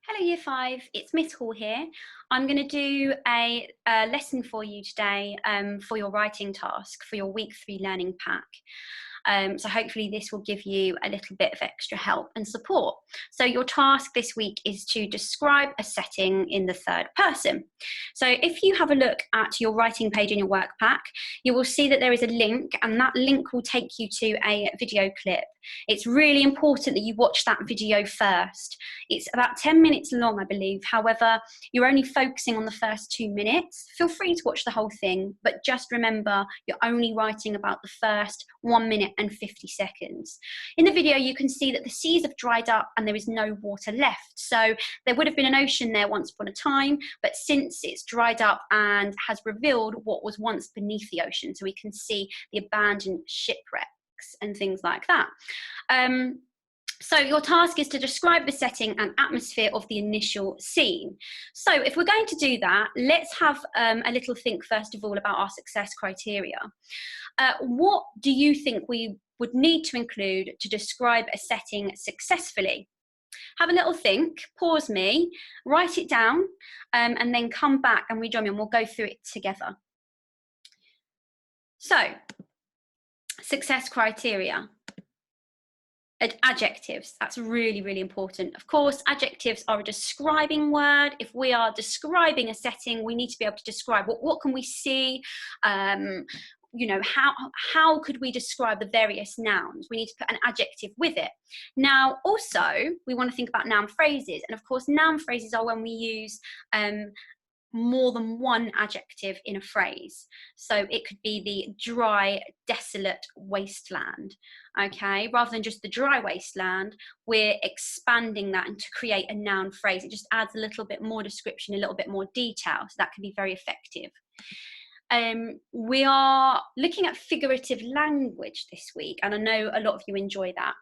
Hello Year 5, it's Miss Hall here. I'm going to do a lesson for you today for your writing task for your week 3 learning pack. So hopefully this will give you a little bit of extra help and support. So your task this week is to describe a setting in the third person. So if you have a look at your writing page in your work pack, you will see that there is a link, and that link will take you to a video clip. It's really important that you watch that video first. It's about 10 minutes long, I believe. However, you're only focusing on the first 2 minutes. Feel free to watch the whole thing, but just remember you're only writing about the first 1 minute and 50 seconds. In the video, you can see that the seas have dried up and there is no water left. So there would have been an ocean there once upon a time, but since it's dried up and has revealed what was once beneath the ocean, so we can see the abandoned shipwrecks and things like that. So your task is to describe the setting and atmosphere of the initial scene. So if we're going to do that, let's have a little think first of all about our success criteria. What do you think we would need to include to describe a setting successfully? Have a little think, pause me, write it down, and then come back and rejoin me and we'll go through it together. So, success criteria. Adjectives, that's really, really important. Of course, adjectives are a describing word. If we are describing a setting, we need to be able to describe what can we see, you know, how could we describe the various nouns? We need to put an adjective with it. Now, also, we want to think about noun phrases. And of course, noun phrases are when we use more than one adjective in a phrase. So it could be the dry, desolate wasteland, okay? Rather than just the dry wasteland, we're expanding that and to create a noun phrase. It just adds a little bit more description, a little bit more detail, so that can be very effective. We are looking at figurative language this week, and I know a lot of you enjoy that.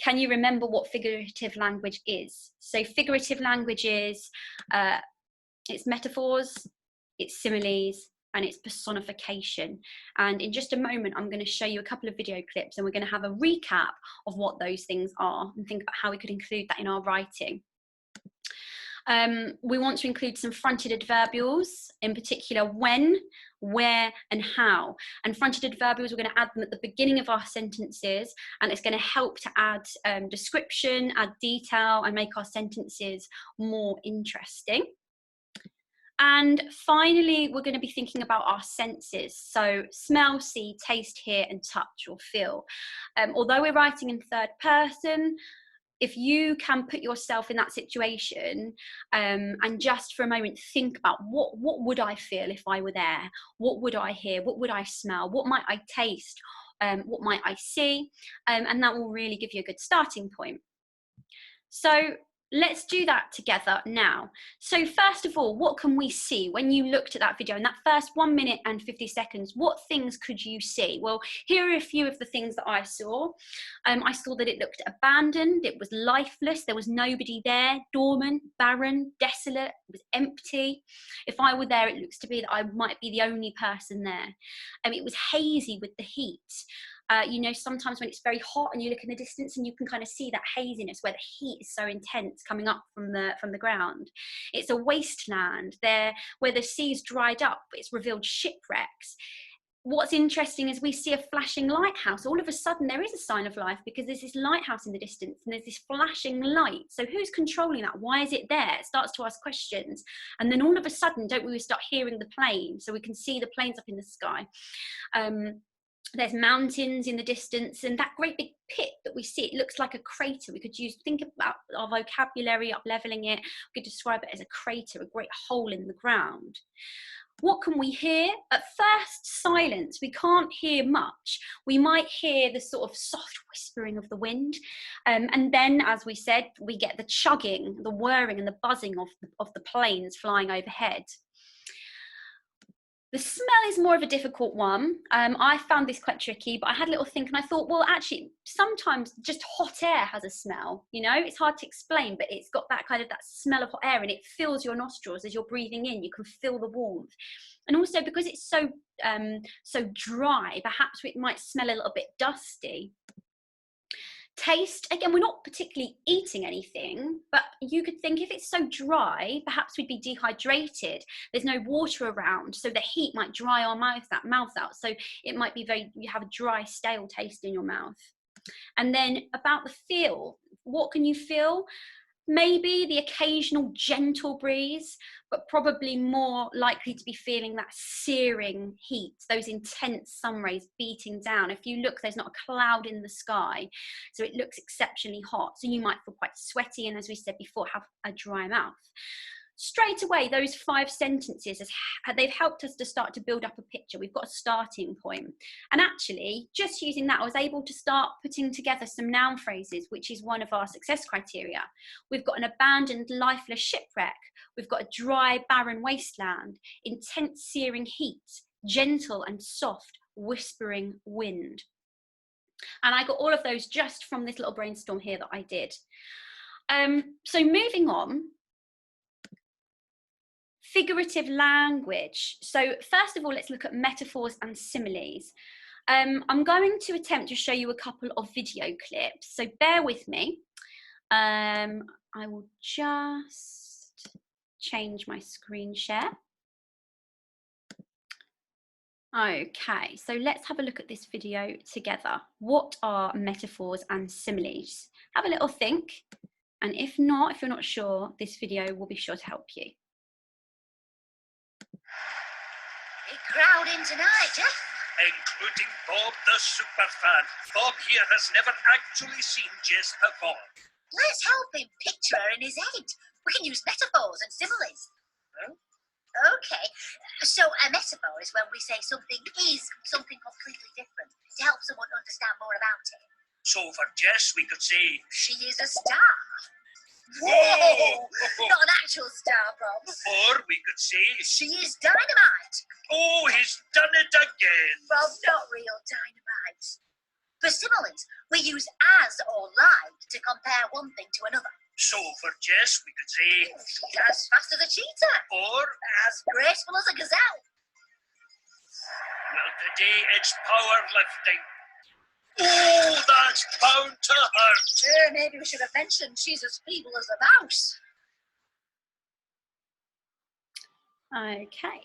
Can you remember what figurative language is? So figurative language is it's metaphors, it's similes, and it's personification. And in just a moment, I'm going to show you a couple of video clips and we're going to have a recap of what those things are and think about how we could include that in our writing. We want to include some fronted adverbials, in particular when, where, and how. And fronted adverbials, we're going to add them at the beginning of our sentences, and it's going to help to add description, add detail, and make our sentences more interesting. And finally, we're going to be thinking about our senses. So smell, see, taste, hear, and touch or feel. Although we're writing in third person, if you can put yourself in that situation and just for a moment think about what would I feel if I were there? What would I hear? What would I smell? What might I taste? What might I see? And that will really give you a good starting point. So let's do that together now. So first of all, what can we see when you looked at that video in that first 1 minute and 50 seconds? What things could you see? Well, here are a few of the things that I saw. I saw that it looked abandoned, it was lifeless, there was nobody there, dormant, barren, desolate, it was empty. If I were there, it looks to be that I might be the only person there. It was hazy with the heat. You know, sometimes when it's very hot and you look in the distance and you can kind of see that haziness where the heat is so intense coming up from the ground. It's a wasteland there where the sea's dried up, it's revealed shipwrecks. What's interesting is we see a flashing lighthouse. All of a sudden there is a sign of life because there's this lighthouse in the distance and there's this flashing light. So who's controlling that? Why is it there? It starts to ask questions. And then all of a sudden, don't we start hearing the plane? So we can see the planes up in the sky. There's mountains in the distance, and that great big pit that we see, it looks like a crater. We could think about our vocabulary, up leveling it. We could describe it as a crater, a great hole in the ground. What can we hear? At first, silence. We can't hear much. We might hear the sort of soft whispering of the wind. And then, as we said, we get the chugging, the whirring and the buzzing of the planes flying overhead. The smell is more of a difficult one. I found this quite tricky, but I had a little think and I thought, well, actually, sometimes just hot air has a smell, you know? It's hard to explain, but it's got that kind of that smell of hot air and it fills your nostrils as you're breathing in. You can feel the warmth. And also because it's so dry, perhaps it might smell a little bit dusty. Taste, again, we're not particularly eating anything, but you could think if it's so dry, perhaps we'd be dehydrated. There's no water around, so the heat might dry our mouth out. So it might be you have a dry, stale taste in your mouth. And then about the feel, what can you feel? Maybe the occasional gentle breeze, but probably more likely to be feeling that searing heat, those intense sun rays beating down. If you look, there's not a cloud in the sky, so it looks exceptionally hot. So you miid feel quite sweaty, and as we said before, have a dry mouth. Straight away, those 5 sentences, they've helped us to start to build up a picture. We've got a starting point. And actually, just using that, I was able to start putting together some noun phrases, which is one of our success criteria. We've got an abandoned, lifeless shipwreck. We've got a dry, barren wasteland, intense, searing heat, gentle and soft, whispering wind. And I got all of those just from this little brainstorm here that I did. So moving on, figurative language. So first of all, let's look at metaphors and similes. I'm going to attempt to show you a couple of video clips, so bear with me. I will just change my screen share. Okay, so let's have a look at this video together. What are metaphors and similes? Have a little think, and if you're not sure, this video will be sure to help you. Big crowd in tonight, eh? Including Bob the superfan. Bob here has never actually seen Jess perform. Let's help him picture her in his head. We can use metaphors and similes. Huh? Okay, so a metaphor is when we say something is something completely different to help someone understand more about it. So for Jess, we could say, she is a star. Whoa! Not an actual star, Bob. Or we could say, she is dynamite. Oh, he's done it again. Bob, not real dynamite. For similes, we use as or like to compare one thing to another. So for Jess, we could say, she's as fast as a cheetah. Or as graceful as a gazelle. Well, today it's powerlifting. Oh, that's bound to hurt. Maybe we should have mentioned she's as feeble as a mouse. Okay.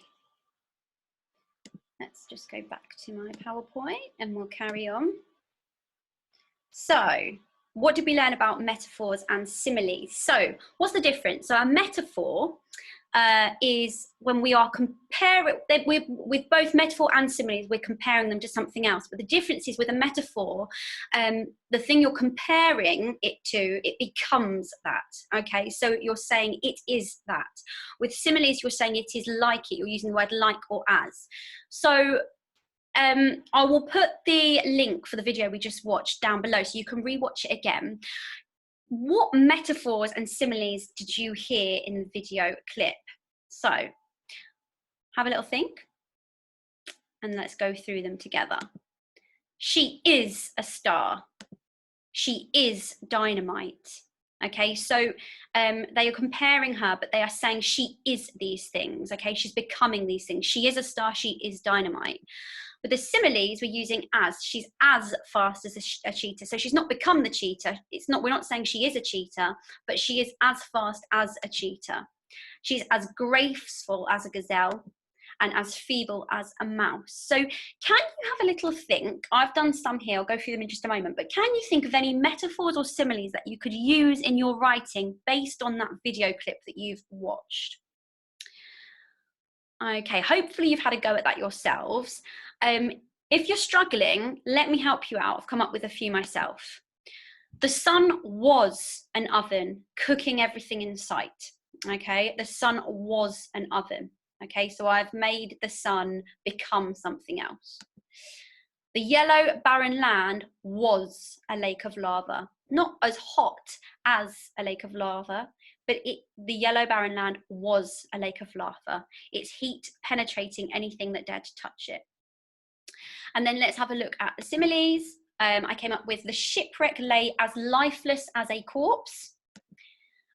Let's just go back to my PowerPoint and we'll carry on. So, what did we learn about metaphors and similes? So, what's the difference? So, a metaphor is when we are comparing, with both metaphor and similes, we're comparing them to something else. But the difference is with a metaphor, the thing you're comparing it to, it becomes that, okay? So you're saying it is that. With similes, you're saying it is like it. You're using the word like or as. So I will put the link for the video we just watched down below so you can rewatch it again. What metaphors and similes did you hear in the video clip? So have a little think and let's go through them together. She is a star. She is dynamite. Okay, so they are comparing her, but they are saying she is these things. Okay, she's becoming these things. She is a star. She is dynamite. With the similes, we're using as. She's as fast as a cheetah. So she's not become the cheetah. We're not saying she is a cheetah, but she is as fast as a cheetah. She's as graceful as a gazelle and as feeble as a mouse. So can you have a little think? I've done some here. I'll go through them in just a moment. But can you think of any metaphors or similes that you could use in your writing based on that video clip that you've watched? Okay, hopefully you've had a go at that yourselves. If you're struggling, let me help you out. I've come up with a few myself. The sun was an oven, cooking everything in sight. Okay, the sun was an oven. Okay, so I've made the sun become something else. The yellow barren land was a lake of lava. Not as hot as a lake of lava, but the yellow barren land was a lake of lava. Its heat penetrating anything that dared to touch it. And then let's have a look at the similes. I came up with the shipwreck lay as lifeless as a corpse.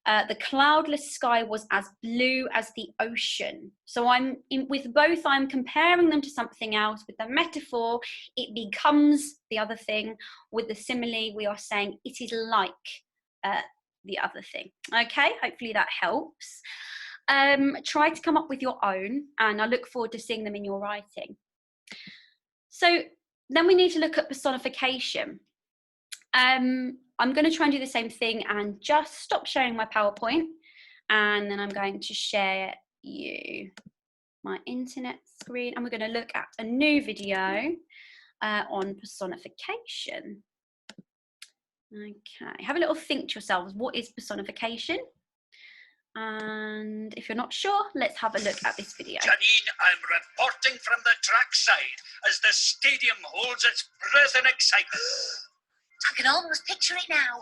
The cloudless sky was as blue as the ocean. So with both, I'm comparing them to something else. With the metaphor, it becomes the other thing. With the simile, we are saying it is like the other thing. Okay, hopefully that helps. Try to come up with your own, and I look forward to seeing them in your writing. So then we need to look at personification. I'm going to try and do the same thing and just stop sharing my PowerPoint, and then I'm going to share you my internet screen, and we're going to look at a new video on personification. Okay, have a little think to yourselves, what is personification? And if you're not sure, let's have a look at this video. Janine, I'm reporting from the trackside as the stadium holds its breath in excitement. I can almost picture it now.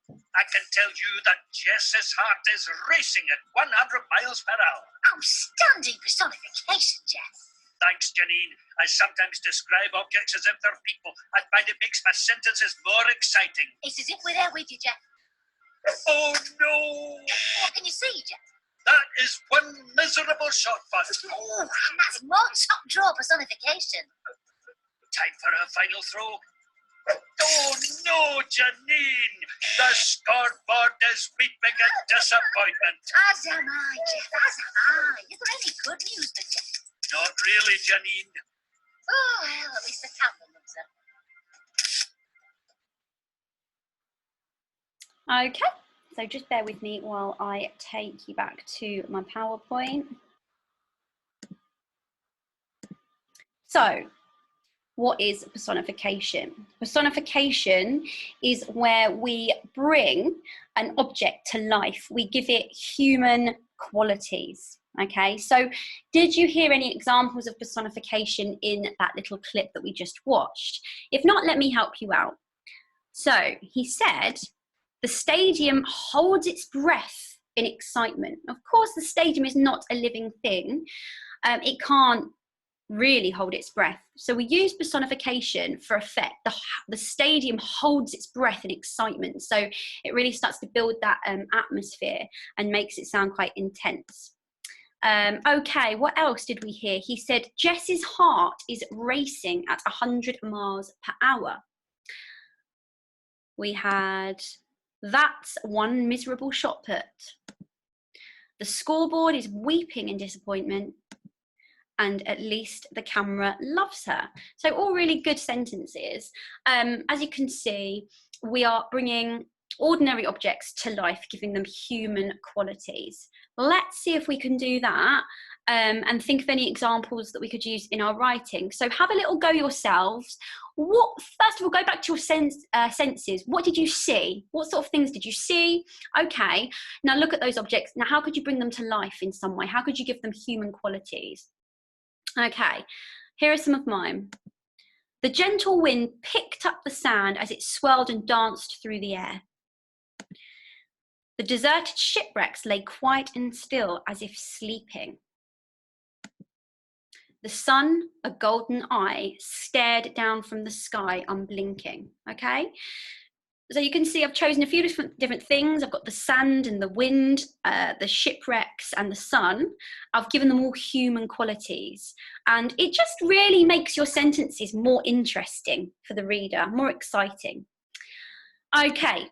I can tell you that Jess's heart is racing at 100 miles per hour. Outstanding personification, Jess. Thanks, Janine. I sometimes describe objects as if they're people. I find it makes my sentences more exciting. It's as if we're there with you, Jess. Oh, no! What can you see, Jess? That is one miserable shot put. Oh, and that's more top draw personification. Time for a final throw. Oh, no, Janine! The scoreboard is weeping in disappointment. As am I, Jeff, as am I. Is there any good news for Jeff? Not really, Janine. Oh, well, at least the camera loves her. Okay, so just bear with me while I take you back to my PowerPoint. So, what is personification? Personification is where we bring an object to life. We give it human qualities. Okay, so did you hear any examples of personification in that little clip that we just watched? If not, let me help you out. So he said, the stadium holds its breath in excitement. Of course, the stadium is not a living thing. It can't really hold its breath. So we use personification for effect. The stadium holds its breath in excitement. So it really starts to build that atmosphere and makes it sound quite intense. Okay, what else did we hear? He said, Jess's heart is racing at 100 miles per hour. We had, that's one miserable shot put. The scoreboard is weeping in disappointment. And at least the camera loves her. So all really good sentences. As you can see, we are bringing ordinary objects to life, giving them human qualities. Let's see if we can do that and think of any examples that we could use in our writing. So have a little go yourselves. First of all, go back to your senses. What did you see? What sort of things did you see? Okay, now look at those objects. Now, how could you bring them to life in some way? How could you give them human qualities? Okay, here are some of mine. The gentle wind picked up the sand as it swirled and danced through the air. The deserted shipwrecks lay quiet and still as if sleeping. The sun, a golden eye, stared down from the sky unblinking. Okay, so you can see I've chosen a few different things. I've got the sand and the wind, the shipwrecks and the sun. I've given them all human qualities. And it just really makes your sentences more interesting for the reader, more exciting. Okay,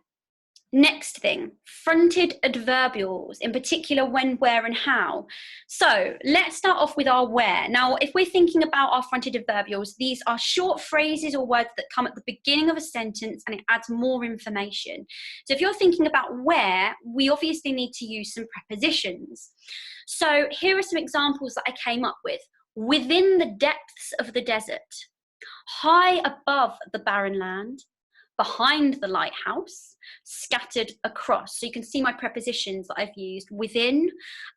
next thing, fronted adverbials, in particular when, where and how. So let's start off with our where. Now, if we're thinking about our fronted adverbials, these are short phrases or words that come at the beginning of a sentence and it adds more information. So if you're thinking about where, we obviously need to use some prepositions. So here are some examples that I came up with. Within the depths of the desert, high above the barren land, behind the lighthouse, scattered across. So you can see my prepositions that I've used: within,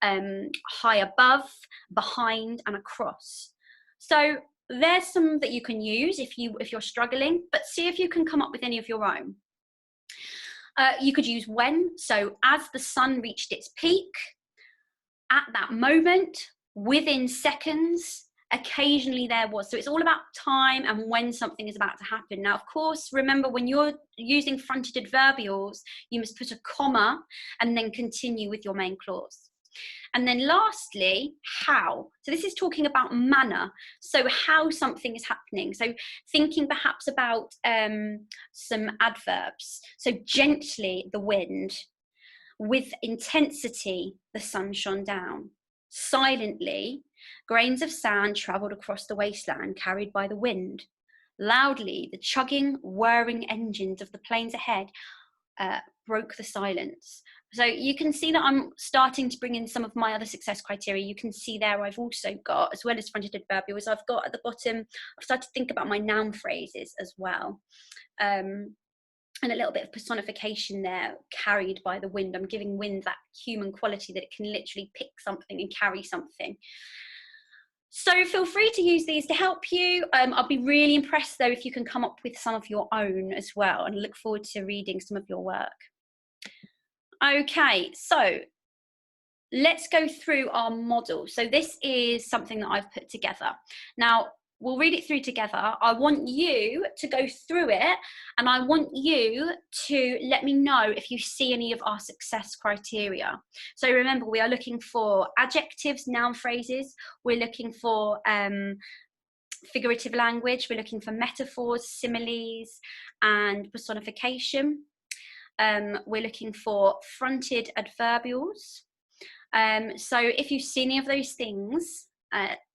high above, behind, and across. So there's some that you can use if you're struggling, but see if you can come up with any of your own. You could use when, so as the sun reached its peak, at that moment, within seconds, occasionally there was. So it's all about time and when something is about to happen. Now, of course, remember when you're using fronted adverbials, you must put a comma and then continue with your main clause. And then lastly, how. So this is talking about manner. So how something is happening. So thinking perhaps about some adverbs. So gently, the wind. With intensity, the sun shone down. Silently, grains of sand travelled across the wasteland carried by the wind. Loudly, the chugging, whirring engines of the planes ahead broke the silence. So you can see that I'm starting to bring in some of my other success criteria. You can see there I've also got, as well as fronted adverbials, I've got at the bottom, I've started to think about my noun phrases as well. And a little bit of personification there, carried by the wind. I'm giving wind that human quality that it can literally pick something and carry something. So feel free to use these to help you. I'll be really impressed though if you can come up with some of your own as well, and look forward to reading some of your work. Okay, so let's go through our model. So this is something that I've put together. Now, we'll read it through together. I want you to go through it, and I want you to let me know if you see any of our success criteria. So remember, we are looking for adjectives, noun phrases. We're looking for figurative language. We're looking for metaphors, similes, and personification. We're looking for fronted adverbials. So if you see any of those things,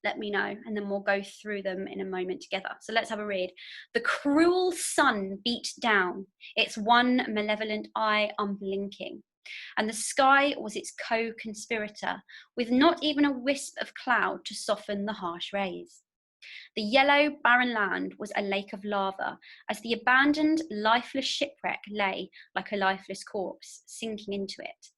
let me know, and then we'll go through them in a moment together. So let's have a read. The cruel sun beat down, its one malevolent eye unblinking, and the sky was its co-conspirator, with not even a wisp of cloud to soften the harsh rays. The yellow, barren land was a lake of lava, as the abandoned, lifeless shipwreck lay like a lifeless corpse, sinking into it.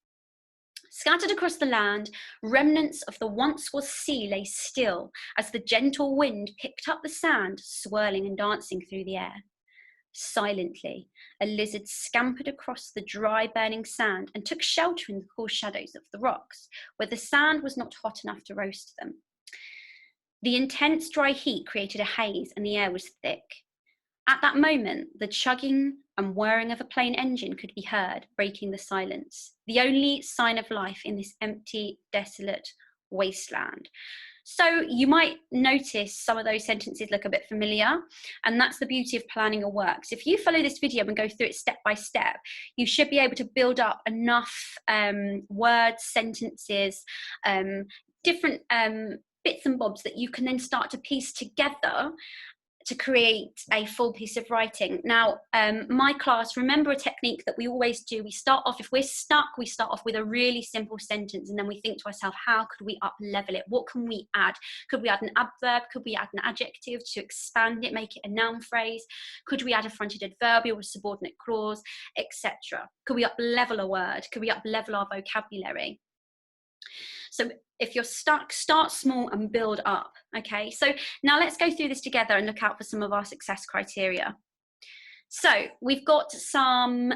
Scattered across the land, remnants of the once-was sea lay still, as the gentle wind picked up the sand, swirling and dancing through the air. Silently, a lizard scampered across the dry, burning sand and took shelter in the cool shadows of the rocks, where the sand was not hot enough to roast them. The intense dry heat created a haze and the air was thick. At that moment, the chugging and whirring of a plane engine could be heard, breaking the silence, the only sign of life in this empty, desolate wasteland. So you might notice some of those sentences look a bit familiar, and that's the beauty of planning your work. So if you follow this video and go through it step by step, you should be able to build up enough words, sentences, different bits and bobs that you can then start to piece together to create a full piece of writing. Now, my class, remember a technique that we always do. We start off, if we're stuck, we start off with a really simple sentence, and then we think to ourselves, how could we up-level it? What can we add? Could we add an adverb? Could we add an adjective to expand it, make it a noun phrase? Could we add a fronted adverbial with subordinate clause, etc.? Could we up-level a word? Could we up-level our vocabulary? So if you're stuck, start small and build up, okay? So now let's go through this together and look out for some of our success criteria. So we've got some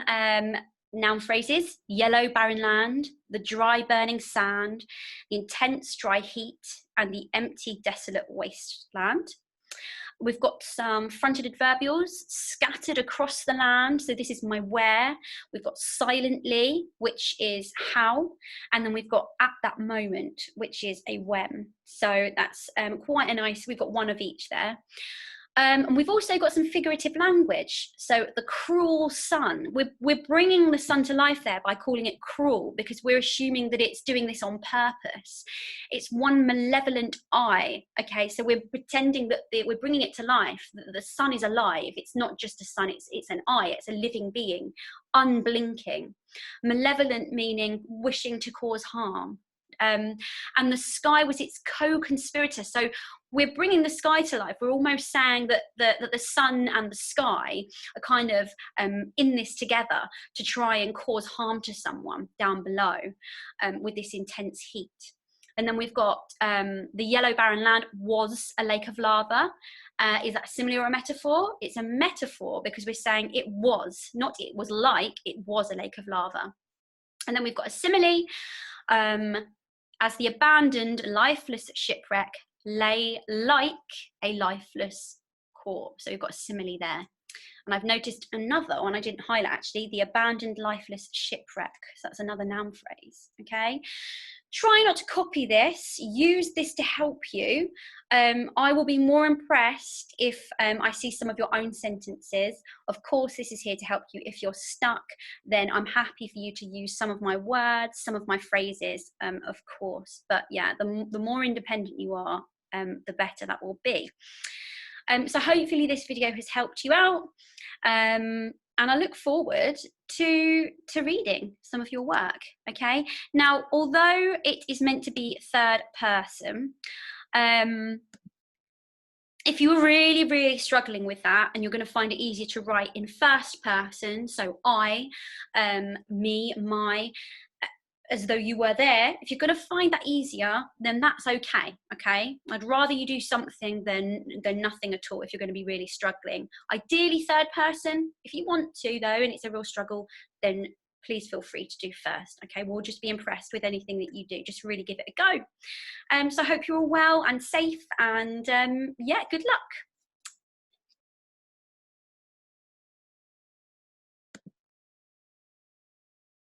noun phrases: yellow, barren land, the dry, burning sand, the intense, dry heat, and the empty, desolate wasteland. We've got some fronted adverbials: scattered across the land, so this is my where. We've got silently, which is how, and then we've got at that moment, which is a when. So that's quite a nice, we've got one of each there. And we've also got some figurative language. So the cruel sun, we're bringing the sun to life there by calling it cruel, because we're assuming that it's doing this on purpose. It's one malevolent eye, okay? So we're pretending that we're bringing it to life, that the sun is alive. It's not just a sun, it's an eye, it's a living being, unblinking. Malevolent meaning wishing to cause harm. And the sky was its co-conspirator. So we're bringing the sky to life. We're almost saying that the sun and the sky are kind of in this together to try and cause harm to someone down below with this intense heat. And then we've got the yellow barren land was a lake of lava. Is that a simile or a metaphor? It's a metaphor because we're saying it was, not it was like, it was a lake of lava. And then we've got a simile. As the abandoned, lifeless shipwreck lay like a lifeless corpse. So we've got a simile there. And I've noticed another one I didn't highlight actually, the abandoned lifeless shipwreck. So that's another noun phrase, okay? Try not to copy this, use this to help you. I will be more impressed if I see some of your own sentences. Of course, this is here to help you. If you're stuck, then I'm happy for you to use some of my words, some of my phrases, of course. But yeah, the more independent you are, the better that will be. So hopefully this video has helped you out. And I look forward to reading some of your work, okay? Now, although it is meant to be third person, if you're really, really struggling with that and you're going to find it easier to write in first person, so I, me, my, as though you were there, if you're going to find that easier, then that's okay, okay? I'd rather you do something than nothing at all if you're going to be really struggling. Ideally third person. If you want to though, and it's a real struggle, then please feel free to do first, okay? We'll just be impressed with anything that you do. Just really give it a go. So I hope you're all well and safe, and yeah, good luck.